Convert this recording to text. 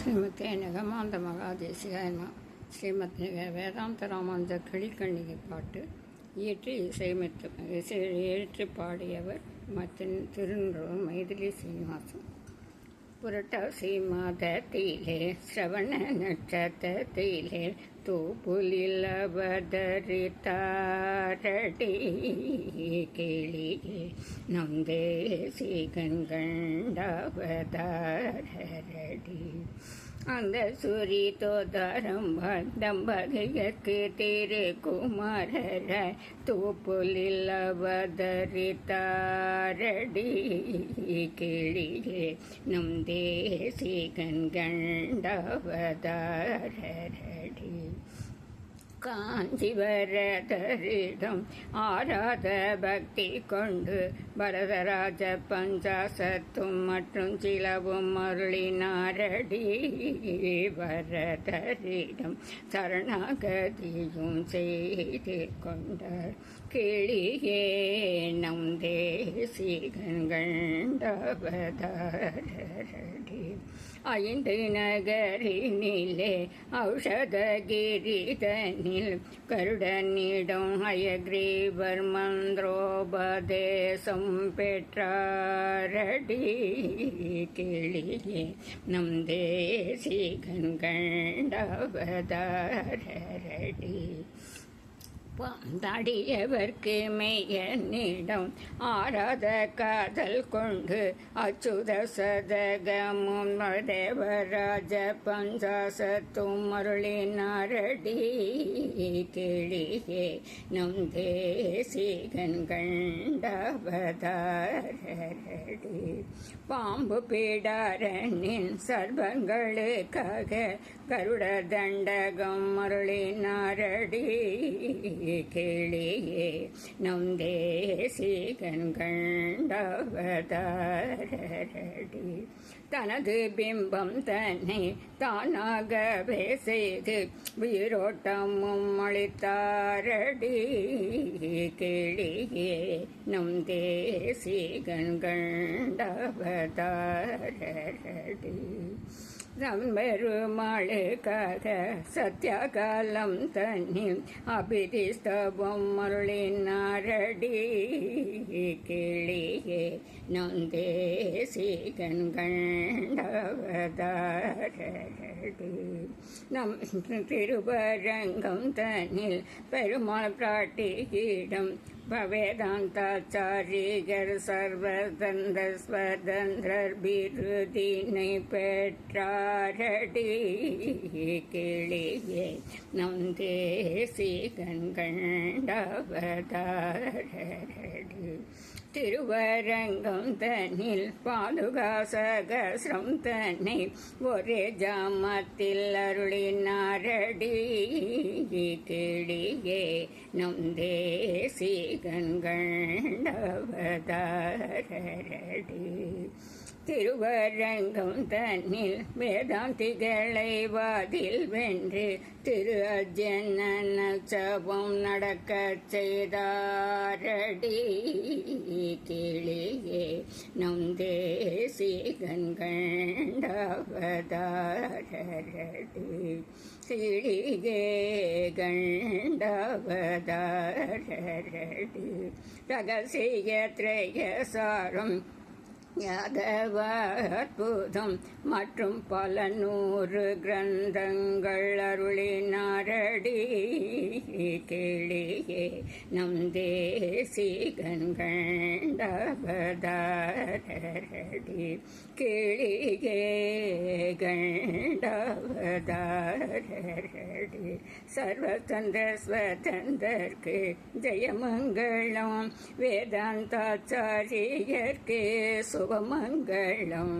ಶ್ರೀಮತಿ நிகமாந்த மகாதேசிகாய நம. ஸ்ரீமத் வேதாந்த ராமானுஜ கிளிக்கண்ணிகை பாட்டு இயற்றி இயற்றி பாடியவர் திருநூறு மைதிலி சீனிவாசன். புரட்டாசி மாதத்திலே ஸ்ரவண நட்சத்திரத்திலே தூப்புலில் அவதரித்தாரடி கிளியே நம் தேசி கண்கண்டவதாரடி. அந்த சூரி தோதாரம் தம்பதியற்கு திருக்குமாரராய் தூப்புலில் அவதரித்தாரடி கிளியே நம் தேசி கண்கண்டவதாரடி. காஞ்சிவரதரிடம் ஆராத பக்தி கொண்டு பரதராஜ பஞ்சாசத்தும் மற்றும் சிலவும் அருளினாரடி. வரதரிடம் சரணாகதியும் செய்து கொண்டார் கிளியே நம் தேசிகன் கண்டவதாரடி. 5 நகரினிலே ஔஷதகிரிதனில் கருடனிடம் ஹயக்ரீவர் மந்திரோபதேசம் பெற்றாரடி கிளியே நம் தேசிகன் கண்டவதாரடி. பாந்தாடியவர்க்கு மெய்யனிடம் ஆராத காதல் கொண்டு அச்சுத சதகமும் தேவராஜ பஞ்சாசத்தும் அருளினாரடி கிளியே நம் தேசிகன் கண்டவதாரடி. பாம்பு பீடாரனின் சர்வங்களுக்காக கருட தண்டகம் அருளினாரடி கிளியே நம் தேசிகன் கண்டவதாரடி. தனது பிம்பம் தன்னை தானாகவே செய்து உயிரோட்டமும் அளித்தாரடி கிளியே நம் தேசிகன் கண்டவதாரடி. பெருமாளுக்காக சத்தியகாலம் தன்னில் அபிதிஸ்தவம் அருளினாரடி கிளியே நம் தேசிகன் கண்டவதாரடி. நம் திருவரங்கம் தன்னில் பெருமாள் பிராட்டியிடம் வேதாந்தாச்சாரியர் சர்வதந்திர ஸ்வதந்திரர் பிருதினை பெற்றாரடி கிளியே நம் தேசிகன் கண்டவதாரடி. திருவரங்கம் தன்னில் பாதுகா சகசிரம் தன்னை ஒரே ஜாமத்தில் அருளினாரடி கிளியே நம் தேசிகன் கண்டவதாரடி. திருவரங்கம் தன்னில் வேதாந்திகளை வாதில் வென்று திரு அர்ஜுனன் சபம் நடக்க செய்தாரடி கிளியே நம் தேசிகன் கண்டவதாரடி. கிளியே கண்டவதாரடி. ரகசிய திரயசாரம் யாதவ அற்புதம் மற்றும் பல 100 கிரந்தங்கள் அருளினாரடி கிளியே நம் தேசிகன் கண்டவதாரடி. கிளியே கண்டவதாரடி. சர்வதந்திர ஸ்வதந்தர்க்கு ஜெயமங்கலம் வேதாந்தாச்சாரியர்க்கு சுபமங்கலம்.